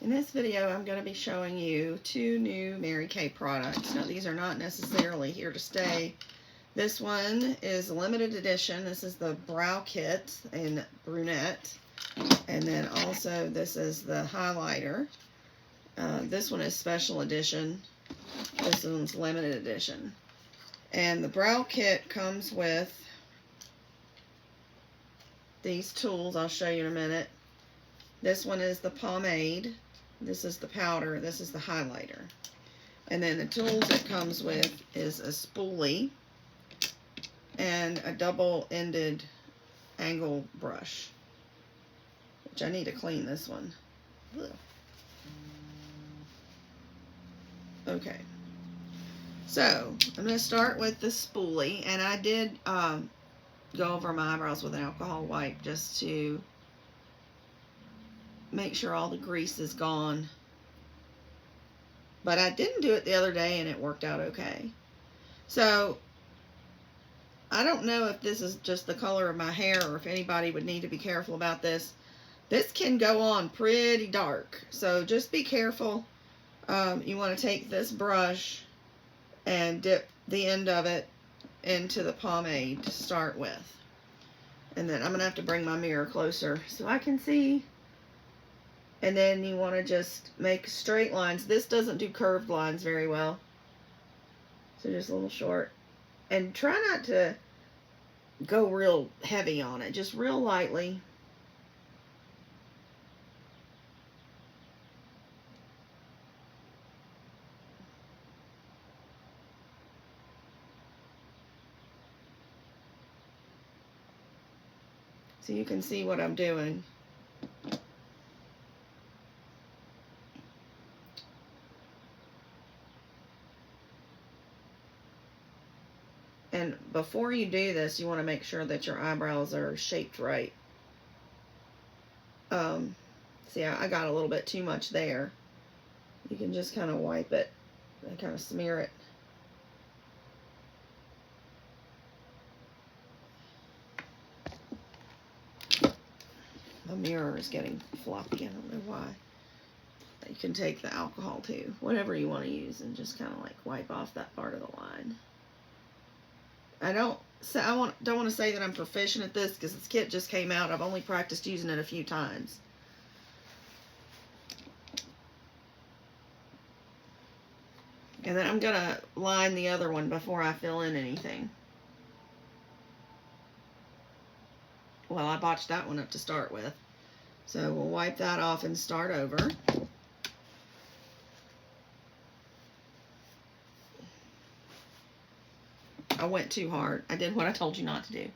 In this video, I'm going to be showing you 2 new Mary Kay products. Now, these are not necessarily here to stay. This one is a limited edition. This is the Brow Kit in brunette. And then also, this is the highlighter. This one is special edition. This one's limited edition. And the Brow Kit comes with these tools I'll show you in a minute. This one is the pomade. This is the powder. This is the highlighter. And then the tools it comes with is a spoolie and a double-ended angle brush, which I need to clean this one. Ugh. Okay. So, I'm going to start with the spoolie, and I did go over my eyebrows with an alcohol wipe just to make sure all the grease is gone. But I didn't do it the other day and it worked out okay. So I don't know if this is just the color of my hair or if anybody would need to be careful about this. This can go on pretty dark, so just be careful. You want to take this brush and dip the end of it into the pomade to start with. And then I'm going to have to bring my mirror closer so I can see. And then you want to just make straight lines. This doesn't do curved lines very well. So just a little short. And try not to go real heavy on it. Just real lightly. So you can see what I'm doing. And before you do this, you want to make sure that your eyebrows are shaped right. See, I got a little bit too much there. You can just kind of wipe it and kind of smear it. My mirror is getting floppy. I don't know why. You can take the alcohol too, whatever you want to use, and just kind of like wipe off that part of the line. I don't want to say that I'm proficient at this because this kit just came out. I've only practiced using it a few times. And then I'm going to line the other one before I fill in anything. Well, I botched that one up to start with. So we'll wipe that off and start over. I went too hard. I did what I told you not to do.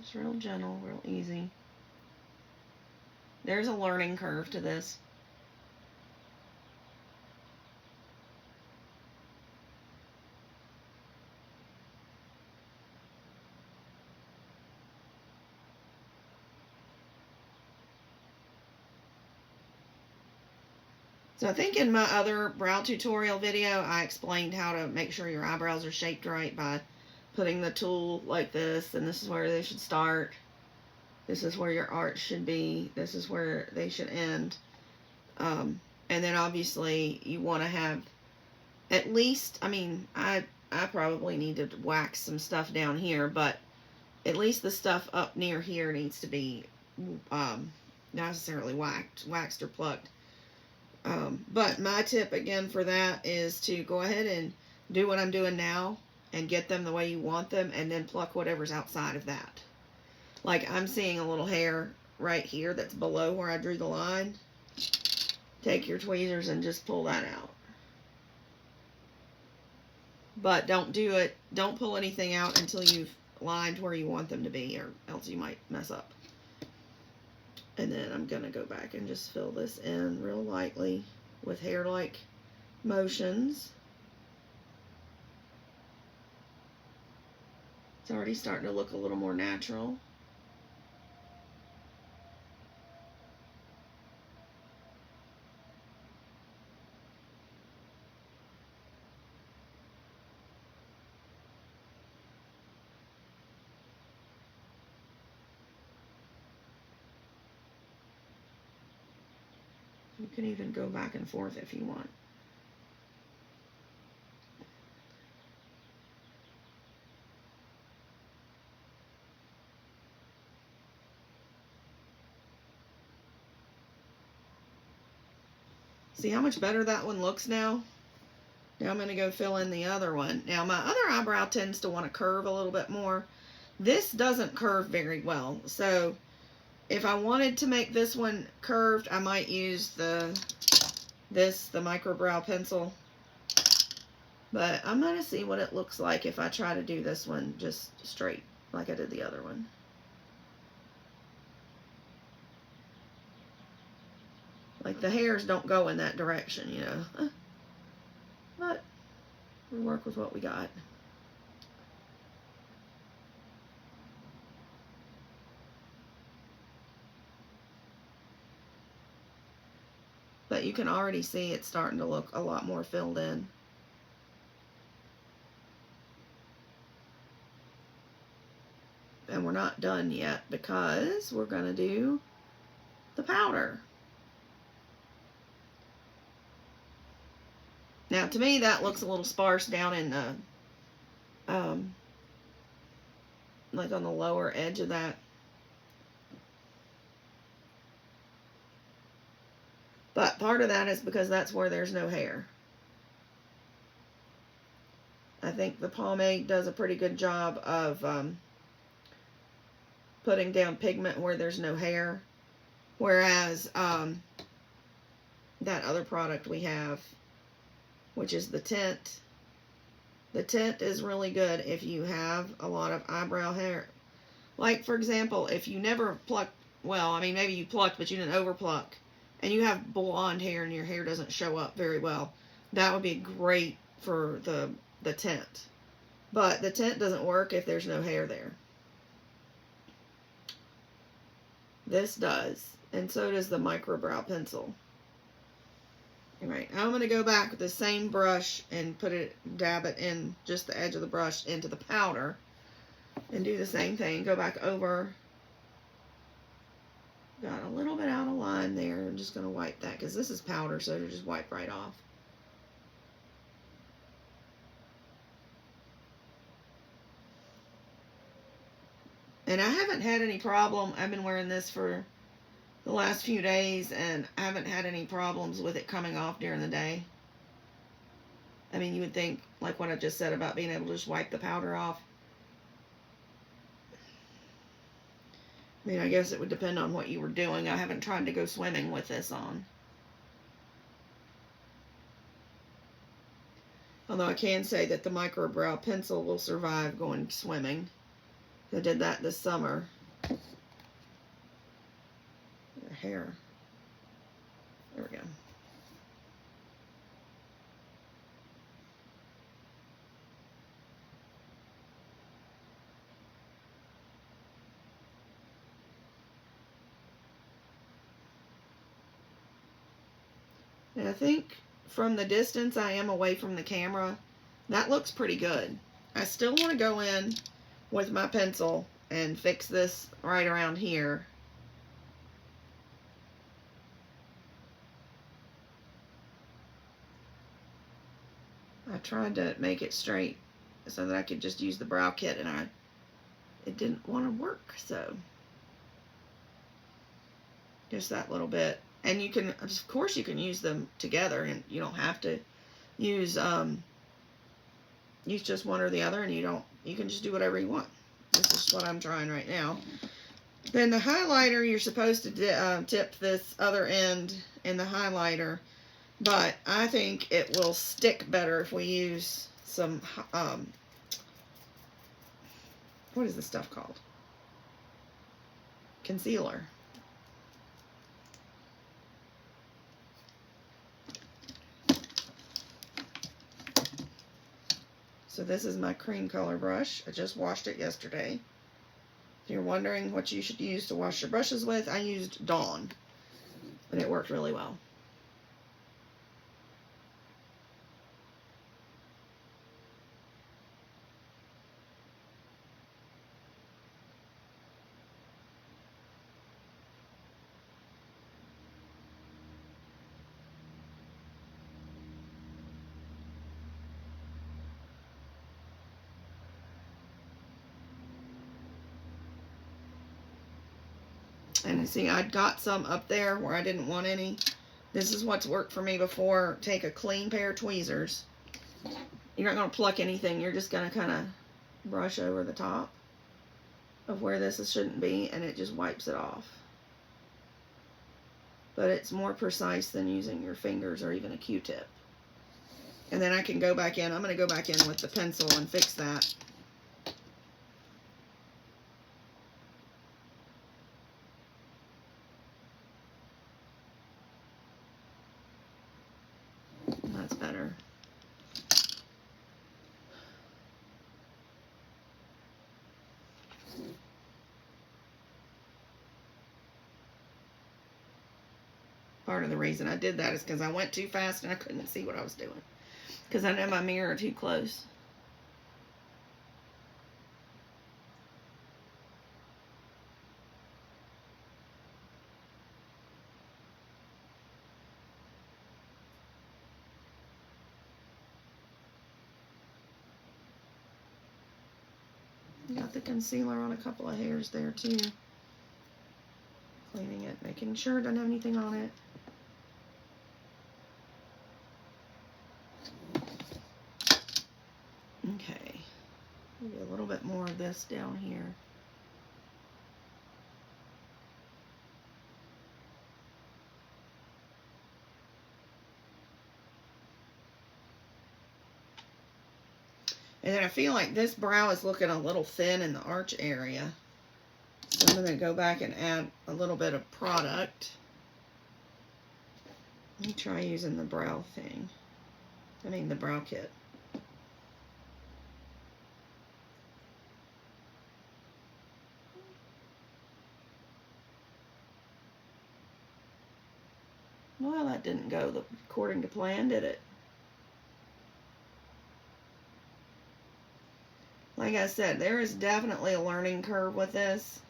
Just real gentle, real easy. There's a learning curve to this. So I think in my other brow tutorial video, I explained how to make sure your eyebrows are shaped right by putting the tool like this, and this is where they should start. This is where your arch should be. This is where they should end. And then obviously you want to have at least, I mean, I probably need to wax some stuff down here, but at least the stuff up near here needs to be not necessarily waxed or plucked. But my tip again for that is to go ahead and do what I'm doing now and get them the way you want them, and then pluck whatever's outside of that. Like I'm seeing a little hair right here that's below where I drew the line. Take your tweezers and just pull that out. But don't pull anything out until you've lined where you want them to be, or else you might mess up. And then I'm going to go back and just fill this in real lightly with hair-like motions. It's already starting to look a little more natural. You can even go back and forth if you want. See how much better that one looks now? Now I'm going to go fill in the other one. Now my other eyebrow tends to want to curve a little bit more. This doesn't curve very well. So if I wanted to make this one curved, I might use the micro brow pencil. But I'm going to see what it looks like if I try to do this one just straight like I did the other one. Like the hairs don't go in that direction, you know. But we work with what we got. But you can already see it's starting to look a lot more filled in. And we're not done yet because we're going to do the powder. Now, to me, that looks a little sparse down in the, like on the lower edge of that. But part of that is because that's where there's no hair. I think the pomade does a pretty good job of putting down pigment where there's no hair. Whereas that other product we have, which is the tint. The tint is really good if you have a lot of eyebrow hair. Like, for example, if you never plucked, well, I mean, maybe you plucked, but you didn't overpluck, and you have blonde hair and your hair doesn't show up very well, that would be great for the tint. But the tint doesn't work if there's no hair there. This does, and so does the micro brow pencil. Alright, I'm going to go back with the same brush and dab it in just the edge of the brush into the powder and do the same thing. Go back over. Got a little bit out of line there. I'm just going to wipe that because this is powder, so it'll just wipe right off. And I haven't had any problem. I've been wearing this for the last few days, and I haven't had any problems with it coming off during the day. I mean, you would think, like what I just said about being able to just wipe the powder off. I mean, I guess it would depend on what you were doing. I haven't tried to go swimming with this on. Although I can say that the micro brow pencil will survive going swimming. I did that this summer. Hair. There we go. And I think from the distance I am away from the camera, that looks pretty good. I still want to go in with my pencil and fix this right around here. I tried to make it straight so that I could just use the brow kit, and it didn't want to work, so just that little bit. And you can, of course, you can use them together, and you don't have to use just one or the other, and you can just do whatever you want. This is what I'm trying right now. Then the highlighter, you're supposed to tip this other end in the highlighter, but I think it will stick better if we use some, what is this stuff called? Concealer. So this is my cream color brush. I just washed it yesterday. If you're wondering what you should use to wash your brushes with, I used Dawn, and it worked really well. And see, I'd got some up there where I didn't want any. This is what's worked for me before. Take a clean pair of tweezers. You're not going to pluck anything. You're just going to kind of brush over the top of where this shouldn't be, and it just wipes it off. But it's more precise than using your fingers or even a Q-tip. And then I can go back in. I'm going to go back in with the pencil and fix that. That's better. Part of the reason I did that is because I went too fast and I couldn't see what I was doing. Because I know my mirror too close. Got the concealer on a couple of hairs there too. Cleaning it, making sure it doesn't have anything on it. Okay, maybe a little bit more of this down here. And then I feel like this brow is looking a little thin in the arch area. So I'm going to go back and add a little bit of product. Let me try using the brow thing. I mean the brow kit. Well, that didn't go according to plan, did it? Like I said, there is definitely a learning curve with this.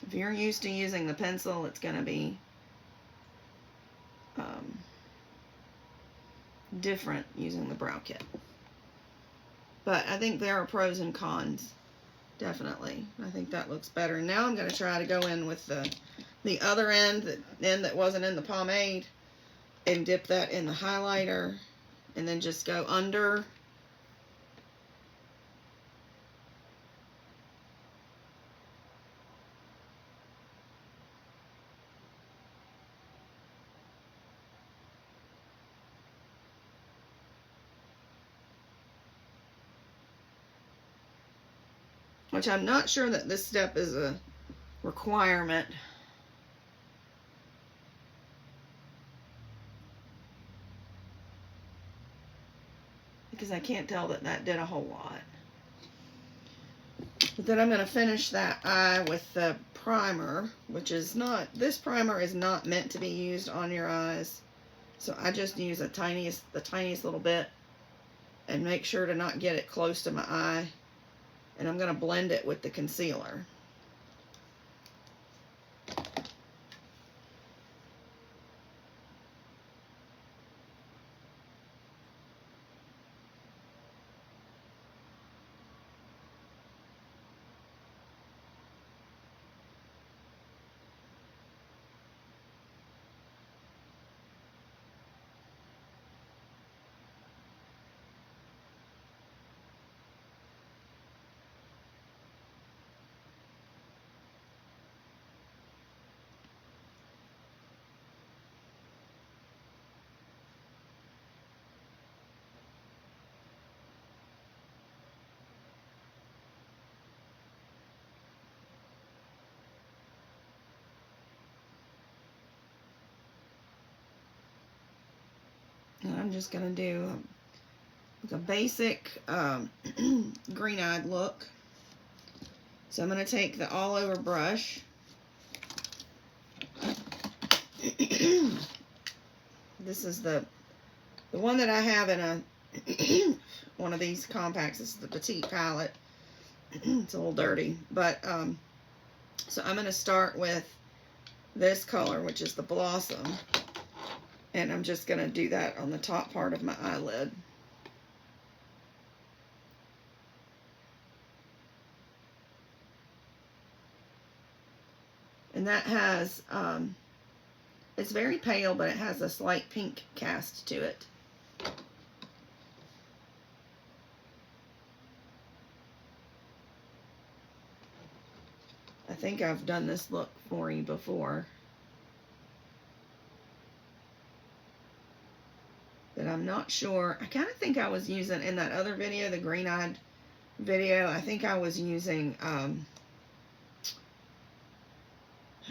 If you're used to using the pencil, it's going to be different using the brow kit. But I think there are pros and cons, definitely. I think that looks better. Now I'm going to try to go in with the other end that wasn't in the pomade, and dip that in the highlighter, and then just go under. Which I'm not sure that this step is a requirement. Because I can't tell that that did a whole lot. But then I'm going to finish that eye with the primer, which is not, this primer is not meant to be used on your eyes. So I just use the tiniest little bit and make sure to not get it close to my eye. And I'm going to blend it with the concealer. And I'm just going to do a basic green-eyed look. So I'm going to take the all-over brush. This is the The one that I have in a one of these compacts, this is the Petite palette. It's a little dirty, but so I'm going to start with this color, which is the Blossom, and I'm just going to do that on the top part of my eyelid. And that has, it's very pale, but it has a slight pink cast to it. I think I've done this look for you before. But I'm not sure. I kind of think I was using, in that other video, the green-eyed video, I think I was using,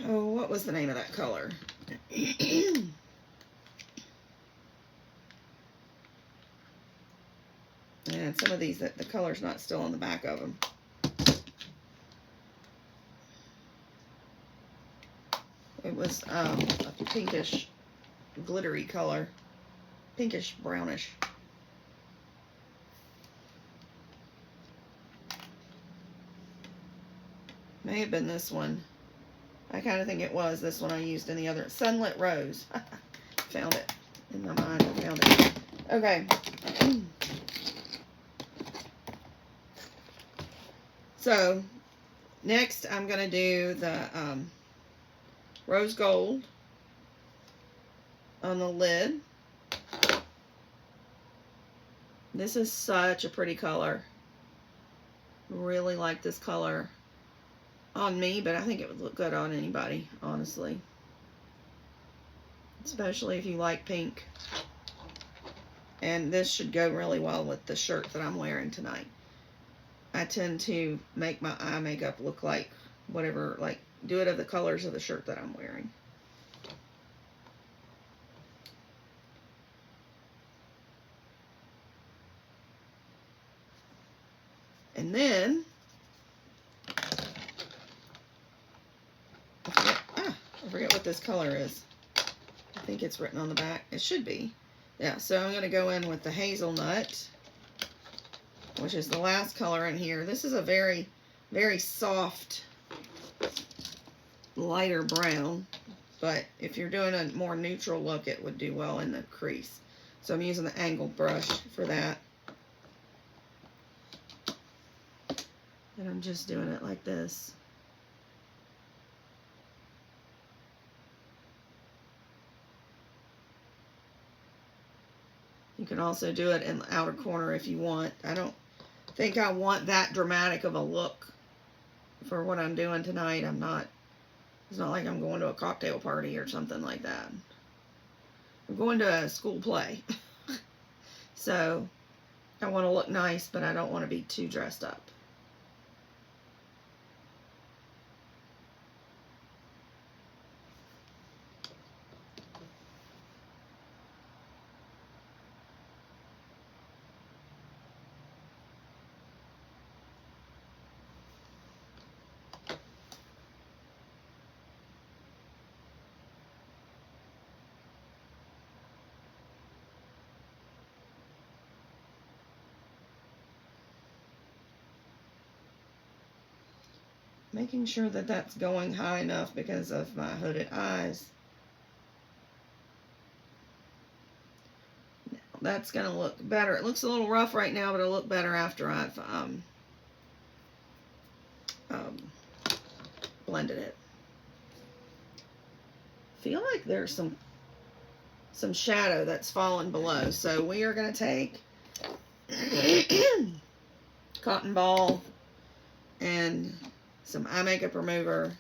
oh, what was the name of that color? And some of these, the color's not still on the back of them. It was a pinkish, glittery color. Pinkish, brownish. May have been this one. I kind of think it was this one I used in the other. Sunlit Rose. Found it. In my mind, I found it. Okay. So, next I'm going to do the rose gold on the lid. This is such a pretty color. Really like this color on me, but I think it would look good on anybody, honestly. Especially if you like pink. And this should go really well with the shirt that I'm wearing tonight. I tend to make my eye makeup look like whatever, like, do it of the colors of the shirt that I'm wearing. And then, I forget what this color is. I think it's written on the back. It should be. Yeah, so I'm going to go in with the Hazelnut, which is the last color in here. This is a very, very soft, lighter brown, but if you're doing a more neutral look, it would do well in the crease. So I'm using the angled brush for that. And I'm just doing it like this. You can also do it in the outer corner if you want. I don't think I want that dramatic of a look for what I'm doing tonight. It's not like I'm going to a cocktail party or something like that. I'm going to a school play. So I want to look nice, but I don't want to be too dressed up. Making sure that that's going high enough because of my hooded eyes. Now that's going to look better. It looks a little rough right now, but it'll look better after I've blended it. I feel like there's some shadow that's fallen below. So we are going to take cotton ball and some eye makeup remover.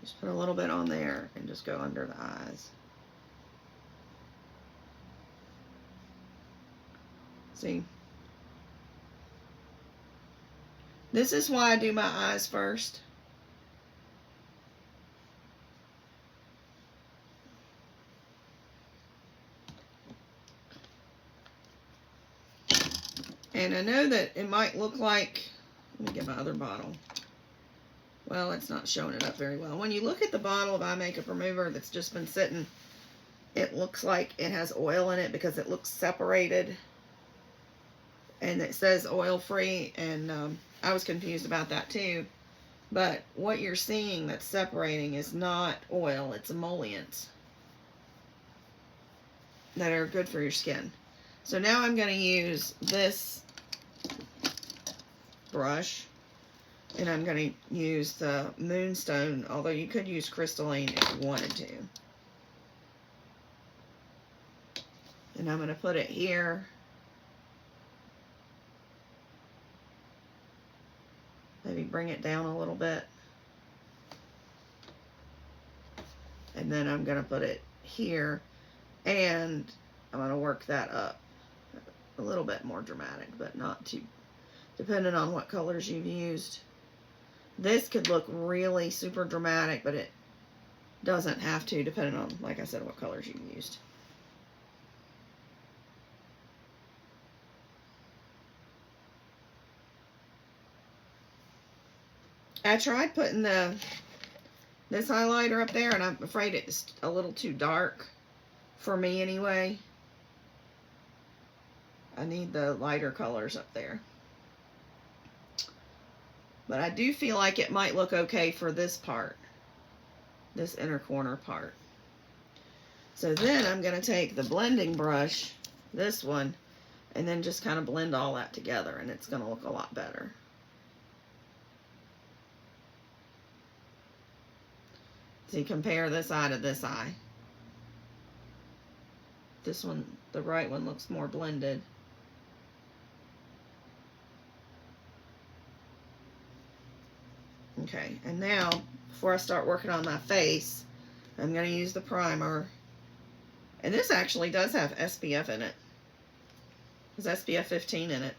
Just put a little bit on there and just go under the eyes. See? This is why I do my eyes first. And I know that it might look like, let me get my other bottle. Well, it's not showing it up very well. When you look at the bottle of eye makeup remover that's just been sitting, it looks like it has oil in it because it looks separated. And it says oil free, and I was confused about that too. But what you're seeing that's separating is not oil, it's emollients that are good for your skin. So now I'm going to use this brush, and I'm going to use the Moonstone, although you could use Crystalline if you wanted to. And I'm going to put it here. Maybe bring it down a little bit. And then I'm going to put it here. And I'm going to work that up a little bit more dramatic, but not too, depending on what colors you've used. This could look really super dramatic, but it doesn't have to, depending on, like I said, what colors you've used. I tried putting this highlighter up there, and I'm afraid it's a little too dark for me anyway. I need the lighter colors up there. But I do feel like it might look okay for this part, this inner corner part. So then I'm going to take the blending brush, this one, and then just kind of blend all that together, and it's going to look a lot better. See, compare this eye to this eye. This one, the right one, looks more blended. Okay, and now, before I start working on my face, I'm going to use the primer. And this actually does have SPF in it. There's SPF 15 in it.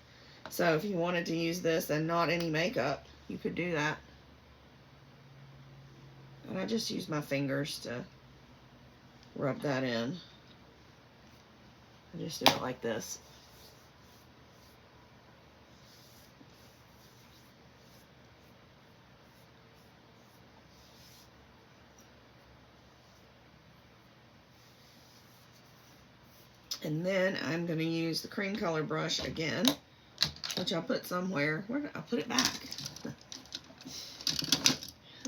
So if you wanted to use this and not any makeup, you could do that. And I just use my fingers to rub that in. I just do it like this. And then I'm going to use the cream color brush again, which I'll put somewhere. Where did I put it back?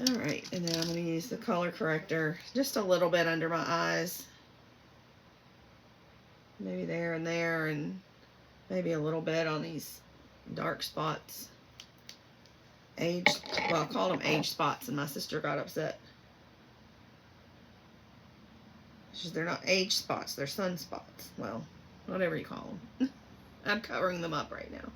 Alright, and then I'm going to use the color corrector just a little bit under my eyes. Maybe there, and maybe a little bit on these dark spots. Well, I called them age spots, and my sister got upset. She says they're not age spots, they're sunspots. Well, whatever you call them. I'm covering them up right now.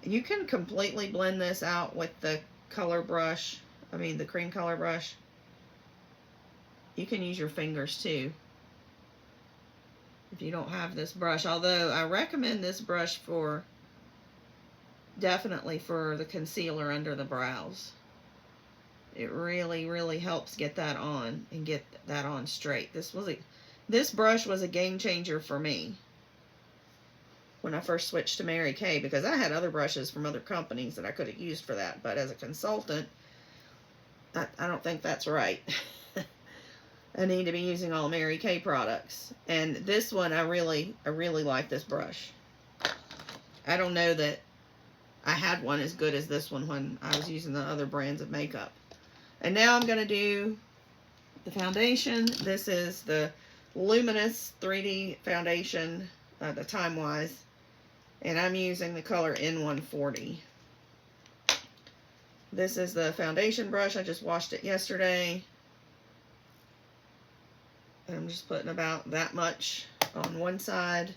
You can completely blend this out with the color brush. The cream color brush. You can use your fingers too, if you don't have this brush. Although I recommend this brush definitely for the concealer under the brows. It really, really helps get that on and get that on straight. This brush was a game changer for me when I first switched to Mary Kay, because I had other brushes from other companies that I could have used for that, but as a consultant, I don't think that's right. I need to be using all Mary Kay products. And this one, I really like this brush. I don't know that I had one as good as this one when I was using the other brands of makeup. And now I'm going to do the foundation. This is the Luminous 3D foundation, the Time Wise. And I'm using the color N140. This is the foundation brush. I just washed it yesterday. And I'm just putting about that much on one side.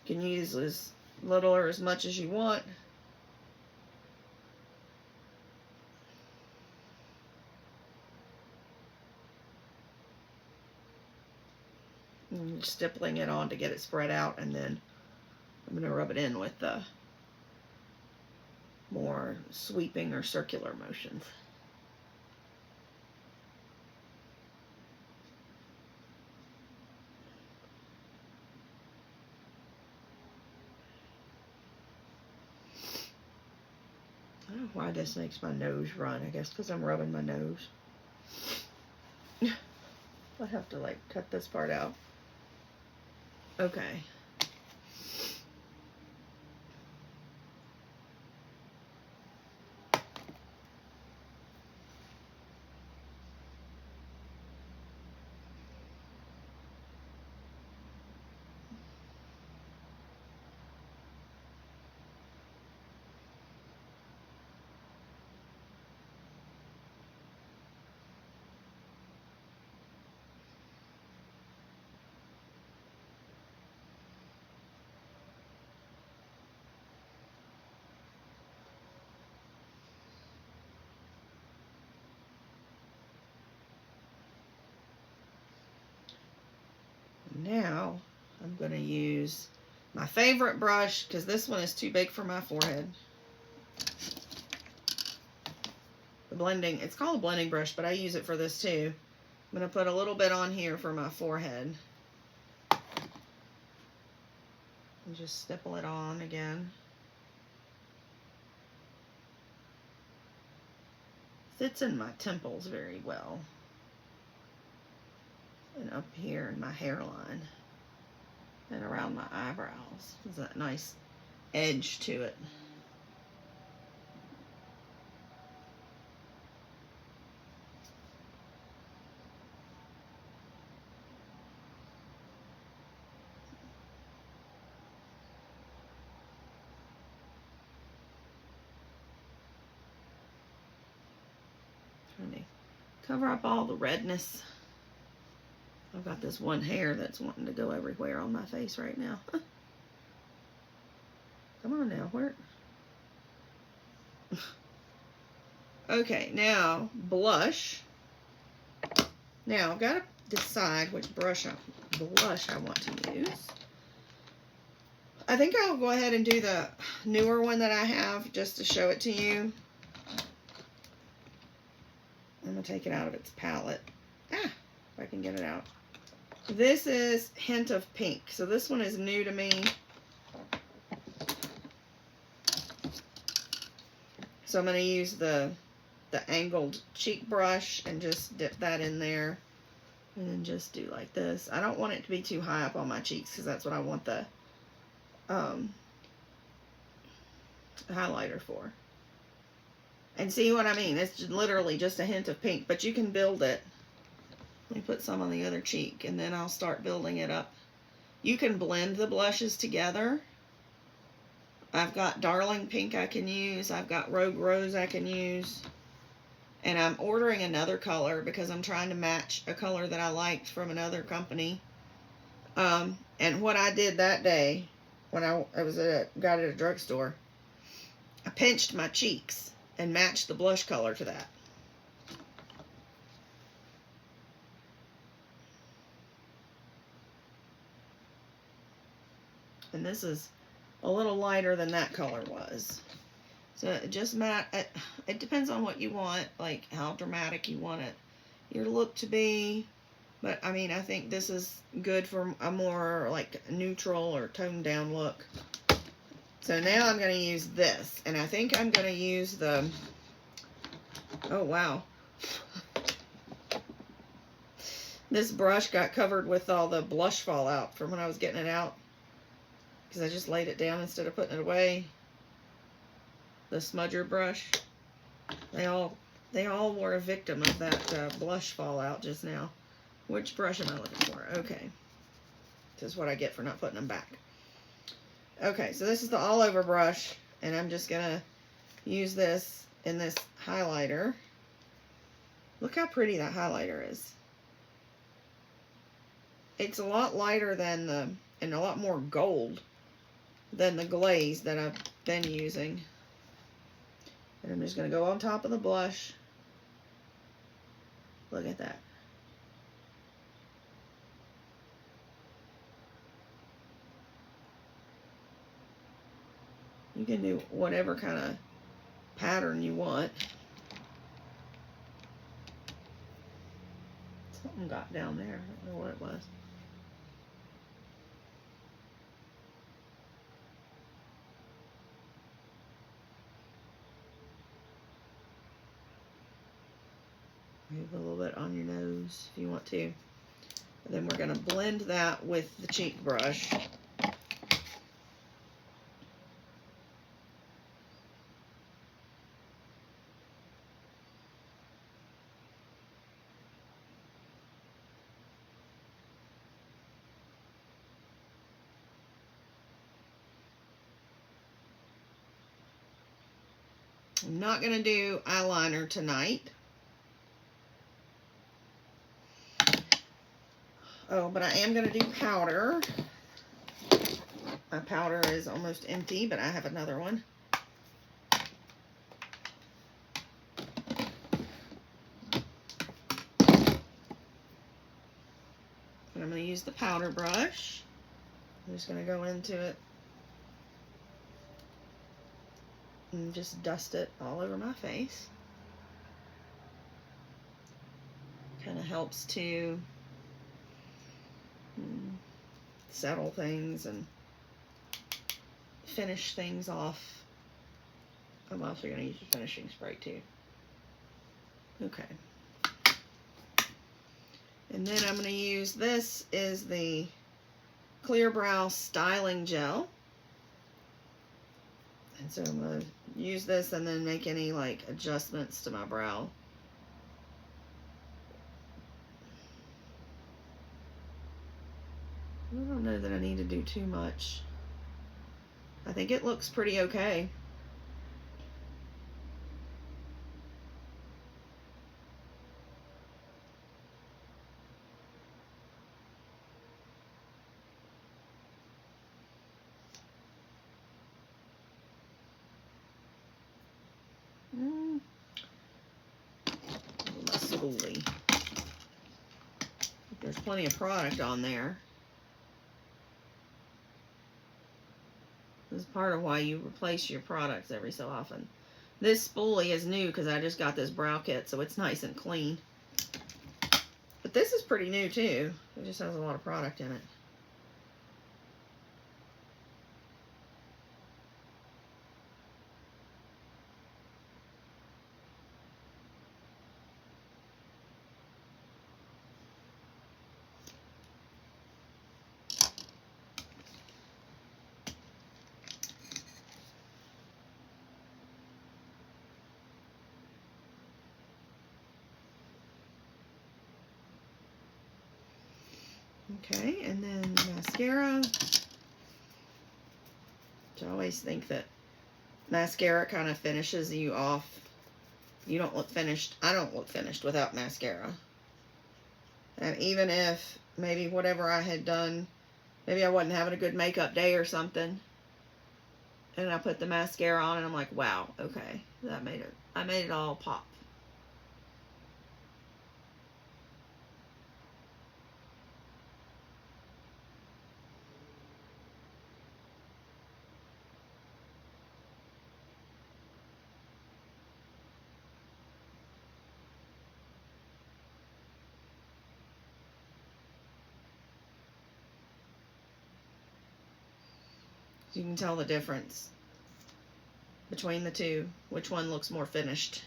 You can use as little or as much as you want. And just stippling it on to get it spread out, and then I'm going to rub it in with the more sweeping or circular motions. don't know why this makes my nose run. I guess because I'm rubbing my nose. I'll have to like cut this part out. Okay. Now I'm going to use my favorite brush because this one is too big for my forehead. The blending, it's called a blending brush, but I use it for this too. I'm going to put a little bit on here for my forehead. And just stipple it on again. Fits in my temples very well. And up here in my hairline. And around my eyebrows. There's that nice edge to it. Trying to cover up all the redness. I've got this one hair that's wanting to go everywhere on my face right now. Come on now, where? Okay, now blush. Now I've got to decide which blush I want to use. I think I'll go ahead and do the newer one that I have just to show it to you. I'm going to take it out of its palette. If I can get it out. This is Hint of Pink. So this one is new to me. So I'm going to use the angled cheek brush and just dip that in there. And then just do like this. I don't want it to be too high up on my cheeks because that's what I want the highlighter for. And see what I mean? It's literally just a hint of pink, but you can build it. Let me put some on the other cheek, and then I'll start building it up. You can blend the blushes together. I've got Darling Pink I can use. I've got Rogue Rose I can use. And I'm ordering another color because I'm trying to match a color that I liked from another company. And what I did that day, when I was got it at a drugstore, I pinched my cheeks and matched the blush color to that. And this is a little lighter than that color was. So it just it depends on what you want, like how dramatic you want it, your look to be. But I mean, I think this is good for a more like neutral or toned down look. So now I'm going to use this, and I think I'm going to use the, oh wow, this brush got covered with all the blush fallout from when I was getting it out, because I just laid it down instead of putting it away. The smudger brush, they all were a victim of that blush fallout just now. Which brush am I looking for? Okay, this is what I get for not putting them back. Okay, so this is the all over brush, and I'm just gonna use this in this highlighter. Look how pretty that highlighter is. It's a lot lighter than and a lot more gold than the glaze that I've been using. And I'm just gonna go on top of the blush. Look at that. You can do whatever kind of pattern you want. Something got down there. I don't know what it was. Maybe a little bit on your nose if you want to. And then we're going to blend that with the cheek brush. I'm not going to do eyeliner tonight. Oh, but I am going to do powder. My powder is almost empty, but I have another one. And I'm going to use the powder brush. I'm just going to go into it and just dust it all over my face. Kind of helps to settle things and finish things off. I'm also going to use the finishing spray too. Okay. And then I'm going to use, this is the Clear Brow Styling Gel. And so I'm going to use this and then make any like adjustments to my brow. I don't know that I need to do too much. I think it looks pretty okay. My spoolie. There's plenty of product on there. This is part of why you replace your products every so often. This spoolie is new because I just got this brow kit, so it's nice and clean. But this is pretty new too. It just has a lot of product in it. Okay, and then mascara. I always think that mascara kind of finishes you off. You don't look finished. I don't look finished without mascara. And even if maybe whatever I had done, maybe I wasn't having a good makeup day or something, and I put the mascara on and I'm like, wow, okay, that made it, I made it all pop. You can tell the difference between the two, which one looks more finished.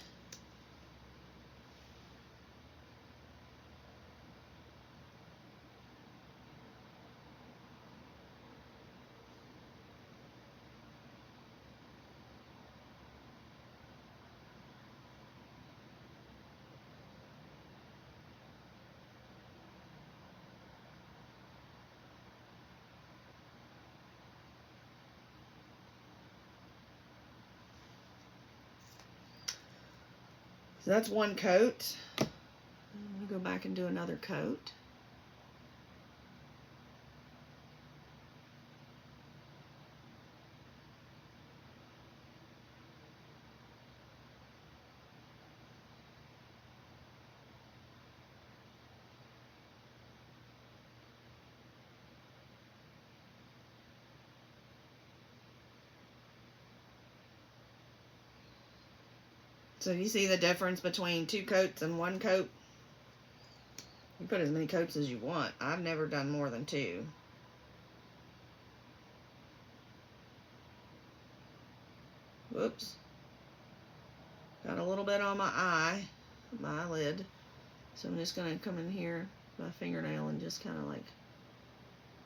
So that's one coat. I'm going to go back and do another coat. So you see the difference between two coats and one coat? You put as many coats as you want. I've never done more than two. Whoops. Got a little bit on my eye, my eyelid. So I'm just going to come in here with my fingernail and just kind of like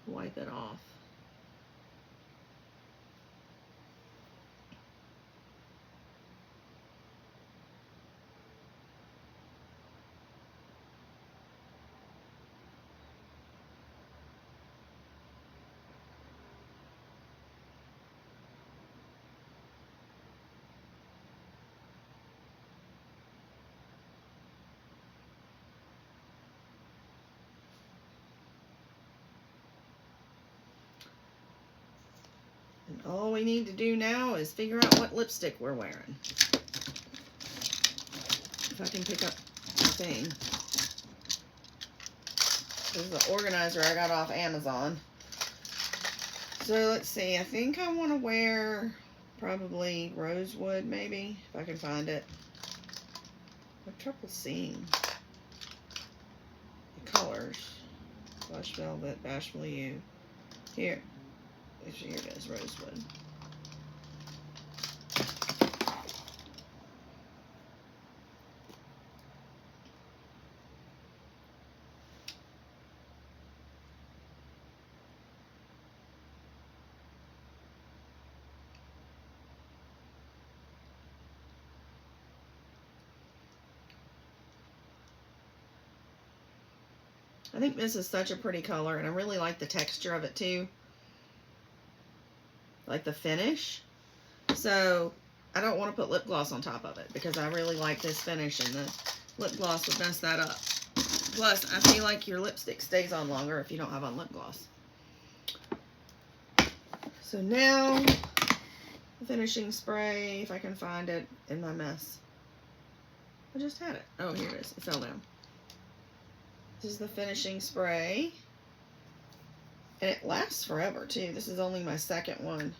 wipe it off. And all we need to do now is figure out what lipstick we're wearing. If I can pick up the thing. This is the organizer I got off Amazon. So let's see, I think I want to wear probably Rosewood maybe, if I can find it. I have trouble seeing the colors. Blush Velvet, Bashful You. Here it is, Rosewood. I think this is such a pretty color, and I really like the texture of it too. Like the finish. So I don't want to put lip gloss on top of it because I really like this finish, and the lip gloss would mess that up. Plus, I feel like your lipstick stays on longer if you don't have on lip gloss. So now, the finishing spray, if I can find it in my mess. I just had it. Oh, here it is. It fell down. This is the finishing spray. And it lasts forever, too. This is only my second one.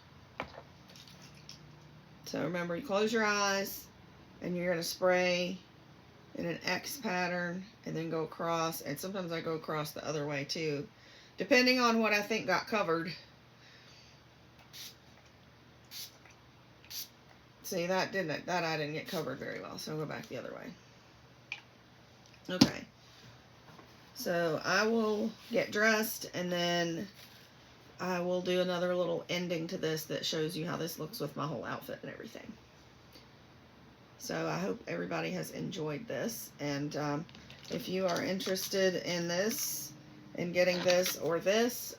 So remember, you close your eyes, and you're going to spray in an X pattern, and then go across. And sometimes I go across the other way, too, depending on what I think got covered. See, that I didn't get covered very well, so I'll go back the other way. Okay. So I will get dressed, and then I will do another little ending to this that shows you how this looks with my whole outfit and everything. So I hope everybody has enjoyed this, and if you are interested in this, in getting this or this,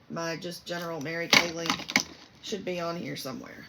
my just general Mary Kay link should be on here somewhere.